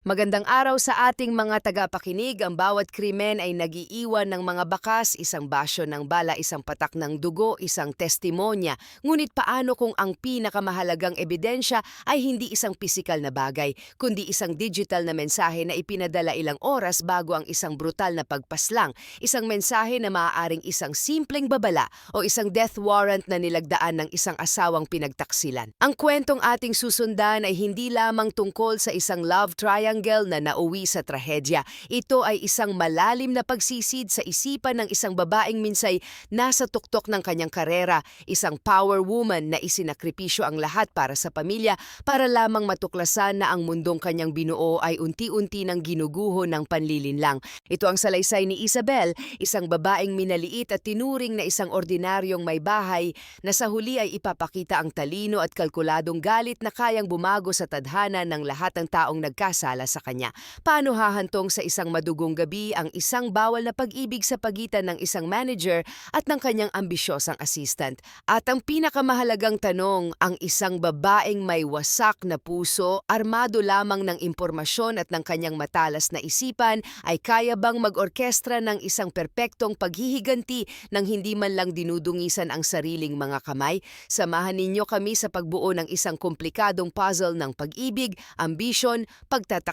Magandang araw sa ating mga tagapakinig. Ang bawat krimen ay nagiiwan ng mga bakas, isang basyo ng bala, isang patak ng dugo, isang testimonya. Ngunit paano kung ang pinakamahalagang ebidensya ay hindi isang pisikal na bagay, kundi isang digital na mensahe na ipinadala ilang oras bago ang isang brutal na pagpaslang, isang mensahe na maaaring isang simpleng babala o isang death warrant na nilagdaan ng isang asawang pinagtaksilan. Ang kwentong ating susundan ay hindi lamang tungkol sa isang love triangle na nauwi sa trahedya. Ito ay isang malalim na pagsisid sa isipan ng isang babaeng minsay nasa tuktok ng kanyang karera, isang power woman na isinakripisyo ang lahat para sa pamilya para lamang matuklasan na ang mundong kanyang binuo ay unti-unti nang ginuguho ng panlilinlang. Ito ang salaysay ni Isabel, isang babaeng minaliit at tinuring na isang ordinaryong may bahay na sa huli ay ipapakita ang talino at kalkuladong galit na kayang bumago sa tadhana ng lahat ng taong nagkasala sa kanya. Paano hahantong sa isang madugong gabi ang isang bawal na pag-ibig sa pagitan ng isang manager at ng kanyang ambisyosang assistant? At ang pinakamahalagang tanong, ang isang babaeng may wasak na puso, armado lamang ng impormasyon at ng kanyang matalas na isipan, ay kaya bang mag-orkestra ng isang perpektong paghihiganti nang hindi man lang dinudungisan ang sariling mga kamay? Samahan ninyo kami sa pagbuo ng isang komplikadong puzzle ng pag-ibig, ambisyon, pagtataksil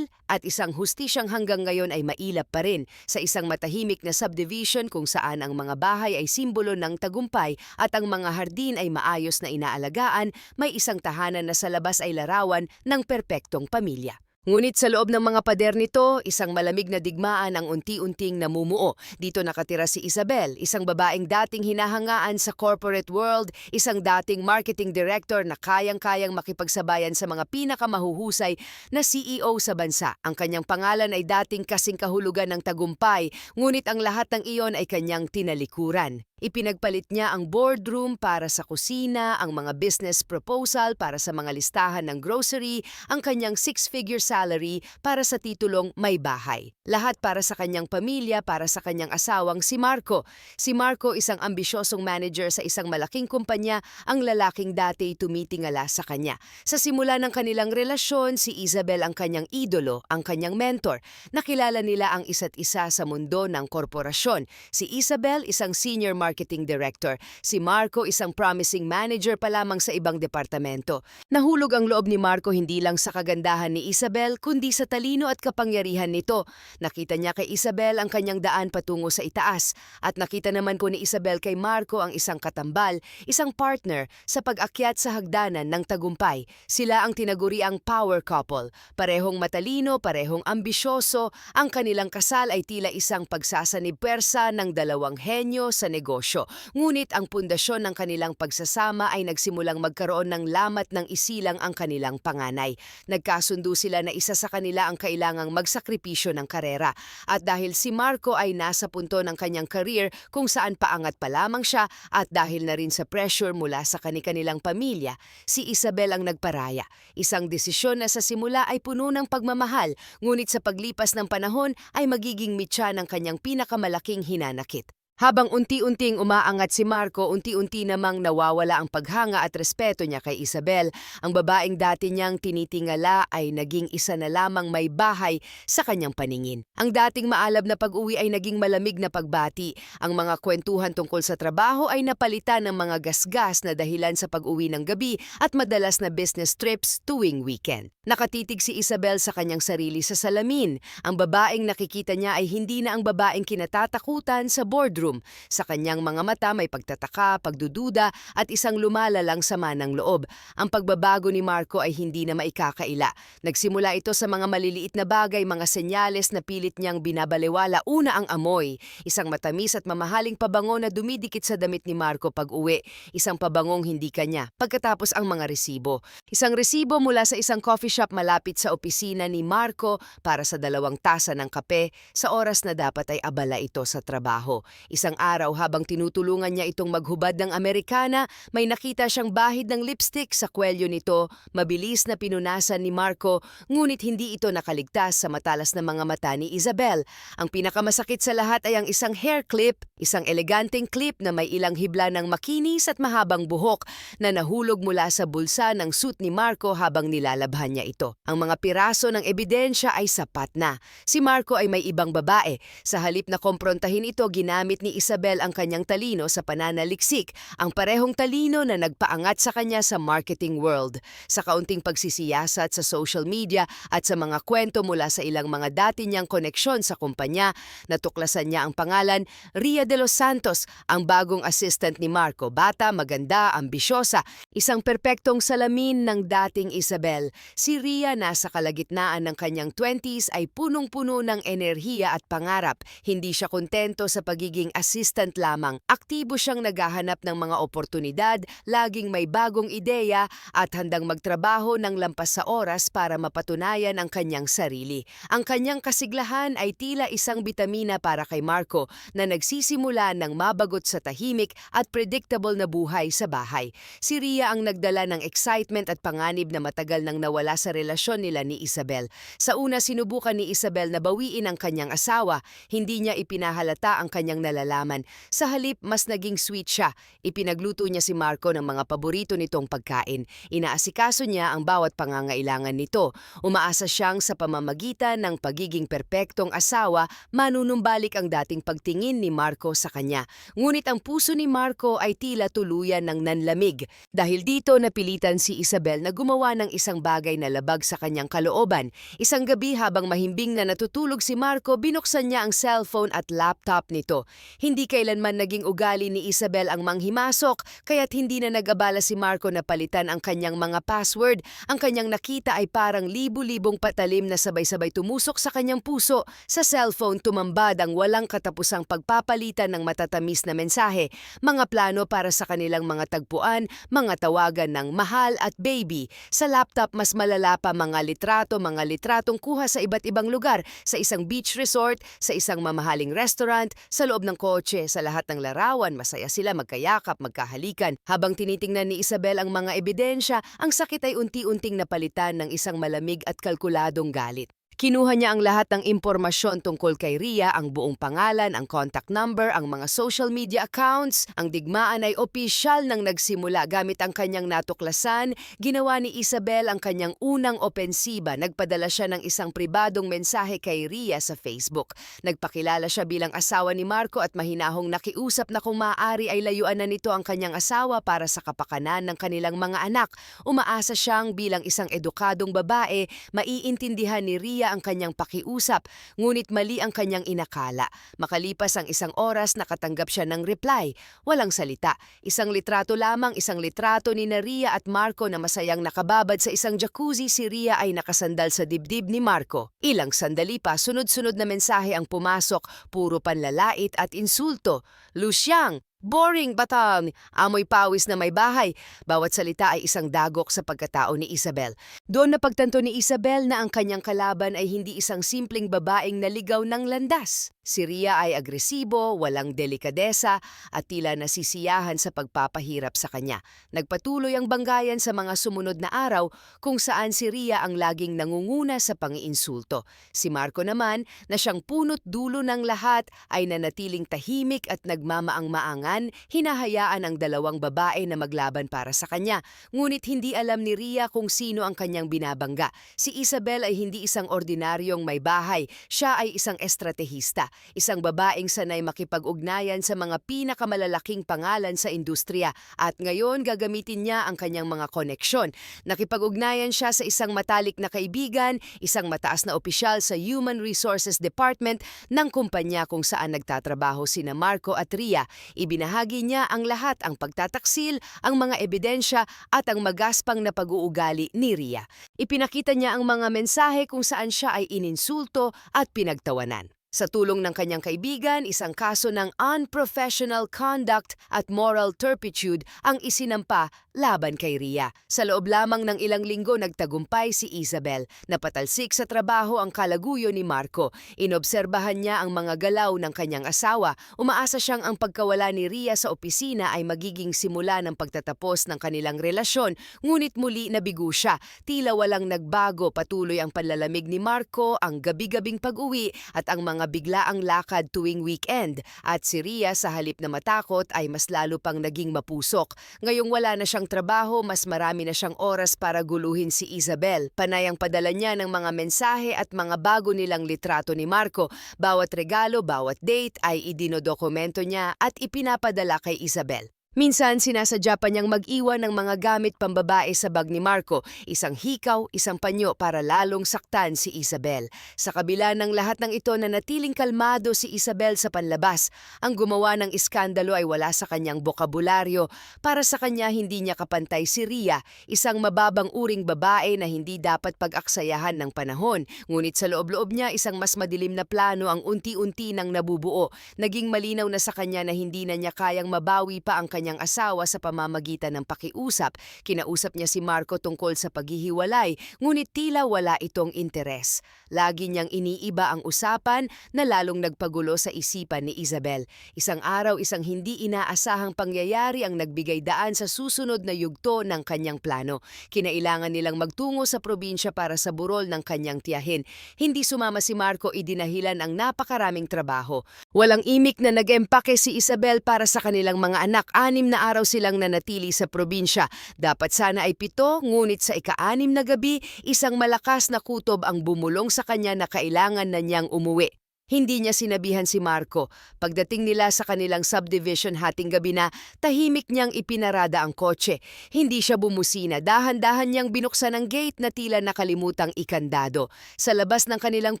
at isang hustisyang hanggang ngayon ay mailap pa rin sa isang matahimik na subdivision kung saan ang mga bahay ay simbolo ng tagumpay at ang mga hardin ay maayos na inaalagaan, may isang tahanan na sa labas ay larawan ng perpektong pamilya. Ngunit sa loob ng mga pader nito, isang malamig na digmaan ang unti-unting namumuo. Dito nakatira si Isabel, isang babaeng dating hinahangaan sa corporate world, isang dating marketing director na kayang-kayang makipagsabayan sa mga pinakamahuhusay na CEO sa bansa. Ang kanyang pangalan ay dating kasing kahulugan ng tagumpay, ngunit ang lahat ng iyon ay kanyang tinalikuran. Ipinagpalit niya ang boardroom para sa kusina, ang mga business proposal para sa mga listahan ng grocery, ang kanyang six-figure salary para sa titulong may bahay. Lahat para sa kanyang pamilya, para sa kanyang asawang si Marco. Si Marco, isang ambisyosong manager sa isang malaking kumpanya, ang lalaking dati tumitingala sa kanya. Sa simula ng kanilang relasyon, si Isabel ang kanyang idolo, ang kanyang mentor. Nakilala nila ang isa't isa sa mundo ng korporasyon. Si Isabel, isang senior marketing director. Si Marco, isang promising manager pa lamang sa ibang departamento. Nahulog ang loob ni Marco hindi lang sa kagandahan ni Isabel, kundi sa talino at kapangyarihan nito. Nakita niya kay Isabel ang kanyang daan patungo sa itaas, at nakita naman po ni Isabel kay Marco ang isang katambal, isang partner sa pag-akyat sa hagdanan ng tagumpay. Sila ang tinaguriang power couple. Parehong matalino, parehong ambisyoso, ang kanilang kasal ay tila isang pagsasanib pwersa ng dalawang henyo sa negosyo. Ngunit ang pundasyon ng kanilang pagsasama ay nagsimulang magkaroon ng lamat ng isilang ang kanilang panganay. Nagkasundo sila na isa sa kanila ang kailangang magsakripisyo ng karera. At dahil si Marco ay nasa punto ng kanyang career kung saan paangat pa lamang siya, at dahil na rin sa pressure mula sa kanilang pamilya, si Isabel ang nagparaya. Isang desisyon na sa simula ay puno ng pagmamahal, ngunit sa paglipas ng panahon ay magiging mitya ng kanyang pinakamalaking hinanakit. Habang unti-unting umaangat si Marco, unti-unti namang nawawala ang paghanga at respeto niya kay Isabel. Ang babaeng dati niyang tinitingala ay naging isa na lamang may bahay sa kanyang paningin. Ang dating maalab na pag-uwi ay naging malamig na pagbati. Ang mga kwentuhan tungkol sa trabaho ay napalitan ng mga gasgas na dahilan sa pag-uwi ng gabi at madalas na business trips tuwing weekend. Nakatitig si Isabel sa kanyang sarili sa salamin. Ang babaeng nakikita niya ay hindi na ang babaeng kinatatakutan sa boardroom. Sa kanyang mga mata may pagtataka, pagdududa at isang lumalalang sama ng loob. Ang pagbabago ni Marco ay hindi na maikakaila. Nagsimula ito sa mga maliliit na bagay, mga senyales na pilit niyang binabalewala. Una, ang amoy. Isang matamis at mamahaling pabango na dumidikit sa damit ni Marco pag-uwi. Isang pabangong hindi kanya. Pagkatapos ang mga resibo. Isang resibo mula sa isang coffee shop malapit sa opisina ni Marco para sa 2 tasa ng kape sa oras na dapat ay abala ito sa trabaho. Isang araw habang tinutulungan niya itong maghubad ng Amerikana, may nakita siyang bahid ng lipstick sa kwelyo nito. Mabilis na pinunasan ni Marco, ngunit hindi ito nakaligtas sa matalas na mga mata ni Isabel. Ang pinakamasakit sa lahat ay ang isang hair clip, isang eleganteng clip na may ilang hibla ng makinis at mahabang buhok na nahulog mula sa bulsa ng suit ni Marco habang nilalabhan niya ito. Ang mga piraso ng ebidensya ay sapat na. Si Marco ay may ibang babae. Sa halip na komprontahin ito, ginamit ni Isabel ang kanyang talino sa pananaliksik, ang parehong talino na nagpaangat sa kanya sa marketing world. Sa kaunting pagsisiyasat sa social media at sa mga kwento mula sa ilang mga dati niyang koneksyon sa kumpanya, natuklasan niya ang pangalan Ria de los Santos, ang bagong assistant ni Marco. Bata, maganda, ambisyosa, isang perpektong salamin ng dating Isabel. Si Ria, nasa kalagitnaan ng kanyang 20s, ay punong-puno ng enerhiya at pangarap. Hindi siya kontento sa pagiging assistant lamang. Aktibo siyang naghahanap ng mga oportunidad, laging may bagong ideya at handang magtrabaho ng lampas sa oras para mapatunayan ang kanyang sarili. Ang kanyang kasiglahan ay tila isang bitamina para kay Marco na nagsisimula ng mabagot sa tahimik at predictable na buhay sa bahay. Si Ria ang nagdala ng excitement at panganib na matagal nang nawala sa relasyon nila ni Isabel. Sa una, sinubukan ni Isabel na bawiin ang kanyang asawa. Hindi niya ipinahalata ang kanyang nalalaman. Sa halip, mas naging sweet siya. Ipinagluto niya si Marco ng mga paborito nitong pagkain. Inaasikaso niya ang bawat pangangailangan nito. Umaasa siyang sa pamamagitan ng pagiging perpektong asawa, manunumbalik ang dating pagtingin ni Marco sa kanya. Ngunit ang puso ni Marco ay tila tuluyan ng nanlamig. Dahil dito, napilitan si Isabel na gumawa ng isang bagay na labag sa kanyang kalooban. Isang gabi habang mahimbing na natutulog si Marco, binuksan niya ang cellphone at laptop nito. Hindi kailanman naging ugali ni Isabel ang manghimasok, kaya't hindi na nag-abala si Marco na palitan ang kanyang mga password. Ang kanyang nakita ay parang libu-libong patalim na sabay-sabay tumusok sa kanyang puso. Sa cellphone, tumambad ang walang katapusang pagpapalitan ng matatamis na mensahe, mga plano para sa kanilang mga tagpuan, mga tawagan ng mahal at baby. Sa laptop, mas malala pa, mga litratong kuha sa iba't ibang lugar, sa isang beach resort, sa isang mamahaling restaurant, sa loob ng kotse, sa lahat ng larawan, masaya sila magkayakap, magkahalikan. Habang tinitingnan ni Isabel ang mga ebidensya, ang sakit ay unti-unting napalitan ng isang malamig at kalkuladong galit. Kinuha niya ang lahat ng impormasyon tungkol kay Ria, ang buong pangalan, ang contact number, ang mga social media accounts. Ang digmaan ay opisyal nang nagsimula. Gamit ang kanyang natuklasan, ginawa ni Isabel ang kanyang unang opensiba. Nagpadala siya ng isang pribadong mensahe kay Ria sa Facebook. Nagpakilala siya bilang asawa ni Marco at mahinahong nakiusap na kung maaari ay layuan na nito ang kanyang asawa para sa kapakanan ng kanilang mga anak. Umaasa siyang bilang isang edukadong babae, maiintindihan ni Ria ang kanyang pakiusap, ngunit mali ang kanyang inakala. Makalipas ang isang oras, nakatanggap siya ng reply. Walang salita. Isang litrato lamang, isang litrato ni Ria at Marco na masayang nakababad sa isang jacuzzi. Si Ria ay nakasandal sa dibdib ni Marco. Ilang sandali pa, sunod-sunod na mensahe ang pumasok, puro panlalait at insulto. Lusyang! Boring, batang, amoy pawis na may bahay. Bawat salita ay isang dagok sa pagkatao ni Isabel. Doon napagtanto ni Isabel na ang kanyang kalaban ay hindi isang simpleng babaeng naligaw ng landas. Si Ria ay agresibo, walang delikadesa at tila nasisiyahan sa pagpapahirap sa kanya. Nagpatuloy ang banggayan sa mga sumunod na araw kung saan si Ria ang laging nangunguna sa pangiinsulto. Si Marco naman, na siyang punot dulo ng lahat, ay nanatiling tahimik at nagmamaang-maangan, hinahayaan ang dalawang babae na maglaban para sa kanya. Ngunit hindi alam ni Ria kung sino ang kanyang binabangga. Si Isabel ay hindi isang ordinaryong may bahay, siya ay isang estratehista. Isang babaeng sanay makipag-ugnayan sa mga pinakamalalaking pangalan sa industriya at ngayon gagamitin niya ang kanyang mga koneksyon. Nakipag-ugnayan siya sa isang matalik na kaibigan, isang mataas na opisyal sa Human Resources Department ng kumpanya kung saan nagtatrabaho sina Marco at Ria. Ibinahagi niya ang lahat, ang pagtataksil, ang mga ebidensya at ang magaspang na pag-uugali ni Ria. Ipinakita niya ang mga mensahe kung saan siya ay ininsulto at pinagtawanan. Sa tulong ng kanyang kaibigan, isang kaso ng unprofessional conduct at moral turpitude ang isinampa laban kay Rhea. Sa loob lamang ng ilang linggo nagtagumpay si Isabel. Napatalsik sa trabaho ang kalaguyo ni Marco. Inobserbahan niya ang mga galaw ng kanyang asawa. Umaasa siyang ang pagkawala ni Rhea sa opisina ay magiging simula ng pagtatapos ng kanilang relasyon. Ngunit muli nabigo siya. Tila walang nagbago, patuloy ang panlalamig ni Marco, ang gabi-gabing pag-uwi at ang mga biglaang lakad tuwing weekend. At si Rhea sa halip na matakot ay mas lalo pang naging mapusok. Ngayong wala na siyang trabaho, mas marami na siyang oras para guluhin si Isabel. Panay ang padala niya ng mga mensahe at mga bago nilang litrato ni Marco. Bawat regalo, bawat date ay idinodokumento niya at ipinapadala kay Isabel. Minsan sinasadya pa niyang mag-iwan ng mga gamit pambabae sa bag ni Marco, isang hikaw, isang panyo para lalong saktan si Isabel. Sa kabila ng lahat ng ito nanatiling kalmado si Isabel sa panlabas. Ang gumawa ng iskandalo ay wala sa kanyang bokabularyo. Para sa kanya hindi niya kapantay si Rhea, isang mababang uring babae na hindi dapat pag-aksayahan ng panahon. Ngunit sa loob-loob niya isang mas madilim na plano ang unti-unti nang nabubuo. Naging malinaw na sa kanya na hindi na niya kayang mabawi pa ang kanyang asawa sa pamamagitan ng pakiusap. Kinausap niya si Marco tungkol sa paghihiwalay, ngunit tila wala itong interes. Lagi niyang iniiba ang usapan na lalong nagpagulo sa isipan ni Isabel. Isang araw, isang hindi inaasahang pangyayari ang nagbigay daan sa susunod na yugto ng kanyang plano. Kinailangan nilang magtungo sa probinsya para sa burol ng kanyang tiyahin. Hindi sumama si Marco, idinahilan ang napakaraming trabaho. Walang imik na nag-empake si Isabel para sa kanilang mga anak. 6 na araw silang nanatili sa probinsya. Dapat sana ay 7, ngunit sa ika-6 na gabi, isang malakas na kutob ang bumulong sa kanya na kailangan na niyang umuwi. Hindi niya sinabihan si Marco. Pagdating nila sa kanilang subdivision hating gabi na, tahimik niyang ipinarada ang kotse. Hindi siya bumusina. Dahan-dahan niyang binuksan ang gate na tila nakalimutang ikandado. Sa labas ng kanilang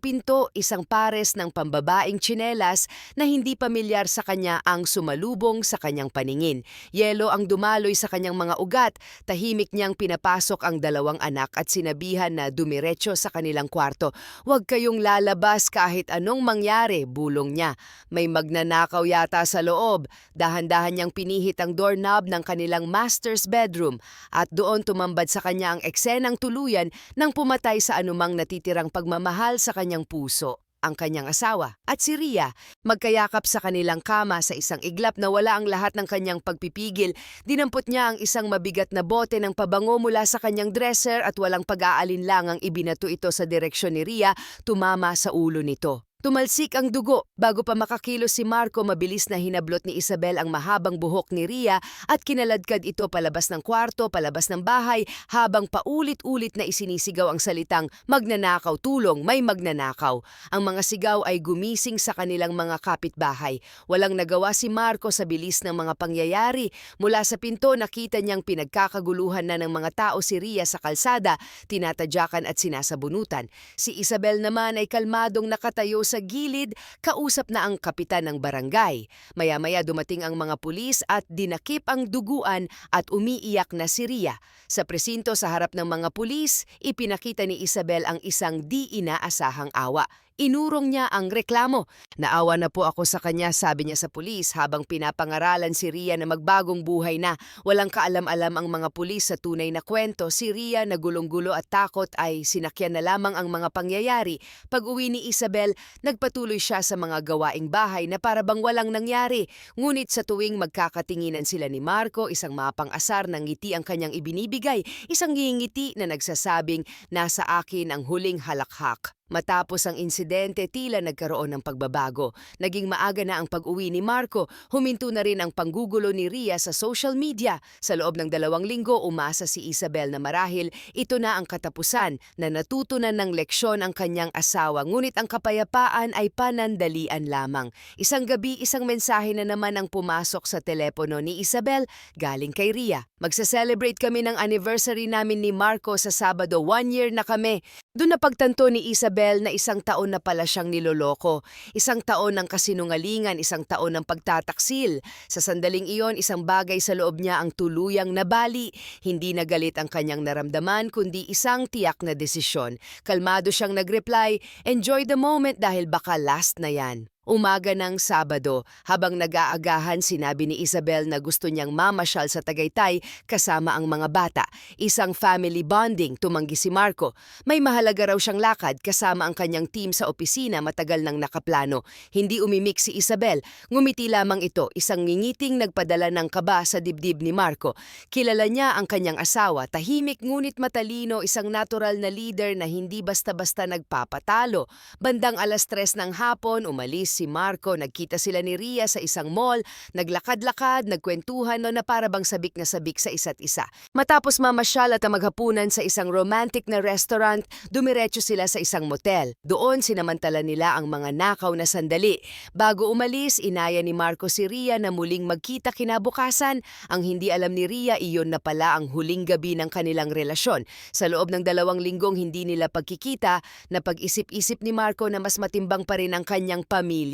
pinto, isang pares ng pambabaing tsinelas na hindi pamilyar sa kanya ang sumalubong sa kanyang paningin. Yelo ang dumaloy sa kanyang mga ugat. Tahimik niyang pinapasok ang 2 anak at sinabihan na dumiretso sa kanilang kwarto. "Huwag kayong lalabas kahit anong mangyari," bulong niya. May magnanakaw yata sa loob. Dahan-dahan niyang pinihit ang doorknob ng kanilang master's bedroom at doon tumambad sa kanya ang eksenang tuluyan nang pumatay sa anumang natitirang pagmamahal sa kanyang puso. Ang kanyang asawa at si Rhea, magkayakap sa kanilang kama sa isang iglap na wala ang lahat ng kanyang pagpipigil. Dinampot niya ang isang mabigat na bote ng pabango mula sa kanyang dresser at walang pag-aalinlangang ibinato ito sa direksyon ni Rhea, tumama sa ulo nito. Tumalsik ang dugo. Bago pa makakilos si Marco, mabilis na hinablot ni Isabel ang mahabang buhok ni Rhea at kinaladkad ito palabas ng kwarto, palabas ng bahay, habang paulit-ulit na isinisigaw ang salitang, "Magnanakaw, tulong, may magnanakaw." Ang mga sigaw ay gumising sa kanilang mga kapitbahay. Walang nagawa si Marco sa bilis ng mga pangyayari. Mula sa pinto, nakita niyang pinagkakaguluhan na ng mga tao si Rhea sa kalsada, tinatadyakan at sinasabunutan. Si Isabel naman ay kalmadong nakatayo sa gilid, kausap na ang kapitan ng barangay. Maya-maya dumating ang mga pulis at dinakip ang duguan at umiiyak na si Rhea. Sa presinto sa harap ng mga pulis, ipinakita ni Isabel ang isang di inaasahang awa. Inurong niya ang reklamo. "Naawa na po ako sa kanya," sabi niya sa pulis habang pinapangaralan si Rhea na magbagong buhay na. Walang kaalam-alam ang mga pulis sa tunay na kwento. Si Rhea na gulong-gulo at takot ay sinakyan na lamang ang mga pangyayari. Pag-uwi ni Isabel, nagpatuloy siya sa mga gawaing bahay na para bang walang nangyari. Ngunit sa tuwing magkakatinginan sila ni Marco, isang mapang-asar na ngiti ang kanyang ibinibigay. Isang ngingiti na nagsasabing, "Nasa akin ang huling halakhak." Matapos ang insidente, tila nagkaroon ng pagbabago. Naging maaga na ang pag-uwi ni Marco. Huminto na rin ang panggugulo ni Rhea sa social media. Sa loob ng 2 linggo, umasa si Isabel na marahil ito na ang katapusan, na natutunan ng leksyon ang kanyang asawa. Ngunit ang kapayapaan ay panandalian lamang. Isang gabi, isang mensahe na naman ang pumasok sa telepono ni Isabel galing kay Rhea. "Magsa-celebrate kami ng anniversary namin ni Marco sa Sabado. 1 year na kami." Doon napagtanto ni Isabel Isabel na 1 taon na pala siyang niloloko. 1 taon ng kasinungalingan, 1 taon ng pagtataksil. Sa sandaling iyon, isang bagay sa loob niya ang tuluyang nabali. Hindi na galit ang kanyang naramdaman, kundi isang tiyak na desisyon. Kalmado siyang nag-reply, "Enjoy the moment dahil baka last na yan." Umaga ng Sabado, habang nag-aagahan, sinabi ni Isabel na gusto niyang mamasyal sa Tagaytay kasama ang mga bata. Isang family bonding, tumanggi si Marco. May mahalaga raw siyang lakad kasama ang kanyang team sa opisina, matagal nang nakaplano. Hindi umimik si Isabel, ngumiti lamang ito, isang ngingiting nagpadala ng kaba sa dibdib ni Marco. Kilala niya ang kanyang asawa, tahimik ngunit matalino, isang natural na leader na hindi basta-basta nagpapatalo. Bandang 3:00 ng hapon, umalis si Marco, nagkita sila ni Ria sa isang mall, naglakad-lakad, nagkwentuhan na para bang sabik na sabik sa isa't isa. Matapos mamasyal at maghapunan sa isang romantic na restaurant, dumiretso sila sa isang motel. Doon sinamantala nila ang mga nakaw na sandali. Bago umalis, inaya ni Marco si Ria na muling magkita kinabukasan. Ang hindi alam ni Ria, iyon na pala ang huling gabi ng kanilang relasyon. Sa loob ng 2 linggong hindi nila pagkikita, napag-isip-isip ni Marco na mas matimbang pa rin ang kanyang pamilya.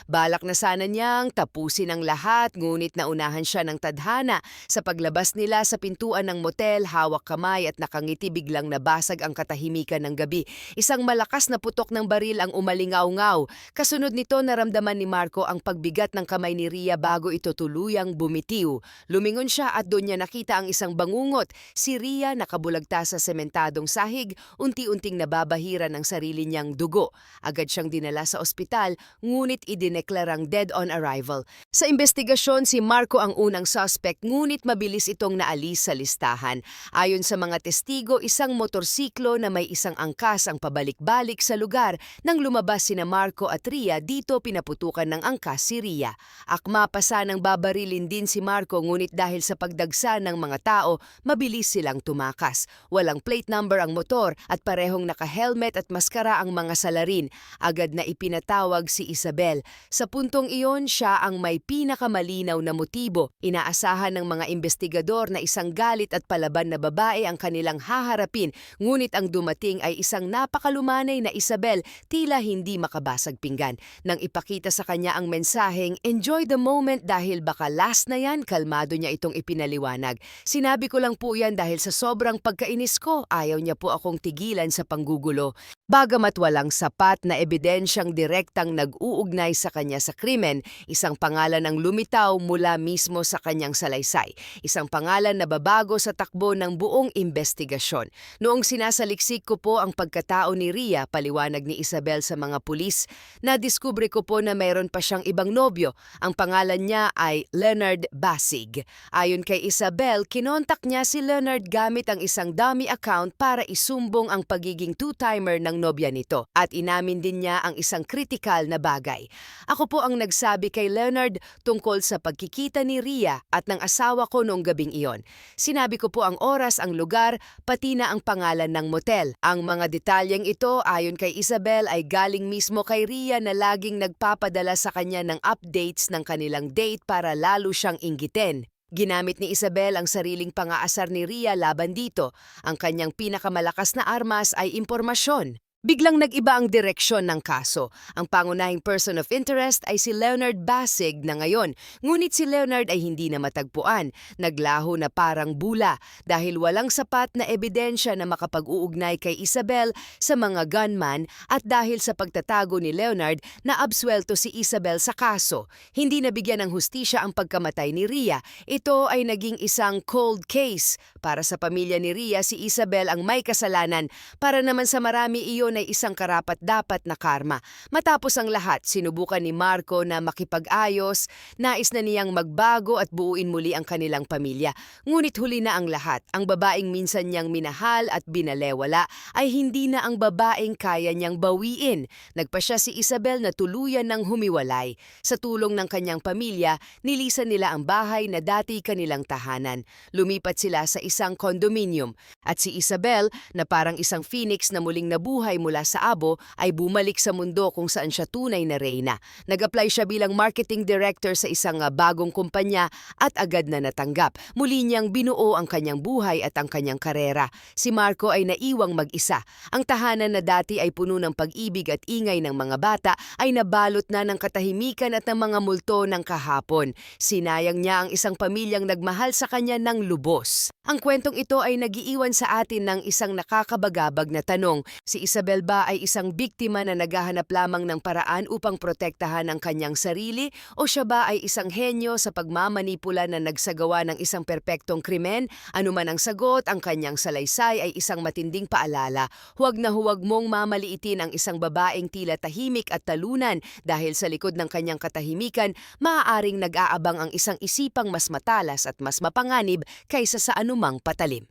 Balak na sana niyang tapusin ang lahat, ngunit naunahan siya ng tadhana. Sa paglabas nila sa pintuan ng motel, hawak kamay at nakangiti, biglang nabasag ang katahimikan ng gabi. Isang malakas na putok ng baril ang umalingaw-ngaw. Kasunod nito, naramdaman ni Marco ang pagbigat ng kamay ni Ria bago ito tuluyang bumitiw. Lumingon siya at doon niya nakita ang isang bangungot. Si Ria nakabulagta sa sementadong sahig, unti-unting nababahira ng sarili niyang dugo. Agad siyang dinala sa ospital, ngunit idineklarang dead on arrival. Sa investigasyon, si Marco ang unang suspect, ngunit mabilis itong naalis sa listahan. Ayon sa mga testigo, isang motorsiklo na may isang angkas ang pabalik-balik sa lugar. Nang lumabas sina Marco at Ria, dito pinaputukan ng angkas si Ria. Akma pa sanang babarilin din si Marco, ngunit dahil sa pagdagsa ng mga tao, mabilis silang tumakas. Walang plate number ang motor at parehong naka-helmet at maskara ang mga salarin. Agad na ipinatawag si Isabel. Sa puntong iyon, siya ang may pinakamalinaw na motibo. Inaasahan ng mga investigador na isang galit at palaban na babae ang kanilang haharapin, ngunit ang dumating ay isang napakalumanay na Isabel, tila hindi makabasag pinggan. Nang ipakita sa kanya ang mensaheng, "Enjoy the moment dahil baka last na yan," kalmado niya itong ipinaliwanag. "Sinabi ko lang po yan dahil sa sobrang pagkainis ko, ayaw niya po akong tigilan sa panggugulo." Bagamat walang sapat na ebidensyang direktang nag-uugnay sa kanya sa krimen, isang pangalan ang lumitaw mula mismo sa kanyang salaysay. Isang pangalan na babago sa takbo ng buong investigasyon. Noong sinasaliksik ko po ang pagkatao ni Ria, paliwanag ni Isabel sa mga pulis, nadiskubre ko po na mayroon pa siyang ibang nobyo. Ang pangalan niya ay Leonard Basig. Ayon kay Isabel, kinontak niya si Leonard gamit ang isang dummy account para isumbong ang pagiging two-timer ng nobya nito, at inamin din niya ang isang kritikal na bagay. "Ako po ang nagsabi kay Leonard tungkol sa pagkikita ni Ria at ng asawa ko noong gabing iyon. Sinabi ko po ang oras, ang lugar, pati na ang pangalan ng motel. Ang mga detalyeng ito, ayon kay Isabel, ay galing mismo kay Ria na laging nagpapadala sa kanya ng updates ng kanilang date para lalo siyang inggitin." Ginamit ni Isabel ang sariling pang-aasar ni Ria laban dito. Ang kanyang pinakamalakas na armas ay impormasyon. Biglang nag-iba ang direksyon ng kaso. Ang pangunahing person of interest ay si Leonard Basig na ngayon. Ngunit si Leonard ay hindi na matagpuan. Naglaho na parang bula dahil walang sapat na ebidensya na makapag-uugnay kay Isabel sa mga gunman, at dahil sa pagtatago ni Leonard, naabsuelto si Isabel sa kaso. Hindi nabigyan ng hustisya ang pagkamatay ni Ria. Ito ay naging isang cold case. Para sa pamilya ni Ria, si Isabel ang may kasalanan. Para naman sa marami, iyon ay isang karapat-dapat na karma. Matapos ang lahat, sinubukan ni Marco na makipag-ayos, nais na niyang magbago at buuin muli ang kanilang pamilya. Ngunit huli na ang lahat. Ang babaeng minsan niyang minahal at binalewala ay hindi na ang babaeng kaya niyang bawiin. Nagpasya si Isabel na tuluyan ng humiwalay. Sa tulong ng kanyang pamilya, nilisan nila ang bahay na dati kanilang tahanan. Lumipat sila sa isang condominium. At si Isabel, na parang isang phoenix na muling nabuhay nagsimula sa abo ay bumalik sa mundo kung saan siya tunay na reyna. Nag-apply siya bilang marketing director sa isang bagong kumpanya at agad na natanggap. Muli niyang binuo ang kanyang buhay at ang kanyang karera. Si Marco ay naiwang mag-isa. Ang tahanan na dati ay puno ng pag-ibig at ingay ng mga bata ay nabalot na ng katahimikan at ng mga multo ng kahapon. Sinayang niya ang isang pamilyang nagmahal sa kanya ng lubos. Ang kwentong ito ay nagiiwan sa atin ng isang nakakabagabag na tanong. Si Isabel ba ay isang biktima na naghahanap lamang ng paraan upang protektahan ang kanyang sarili o siya ba ay isang henyo sa pagmamanipula na nagsagawa ng isang perpektong krimen? Anuman ang sagot, ang kanyang salaysay ay isang matinding paalala. Huwag na huwag mong mamaliitin ang isang babaeng tila tahimik at talunan dahil sa likod ng kanyang katahimikan, maaaring nag-aabang ang isang isipang mas matalas at mas mapanganib kaysa sa anumang patalim.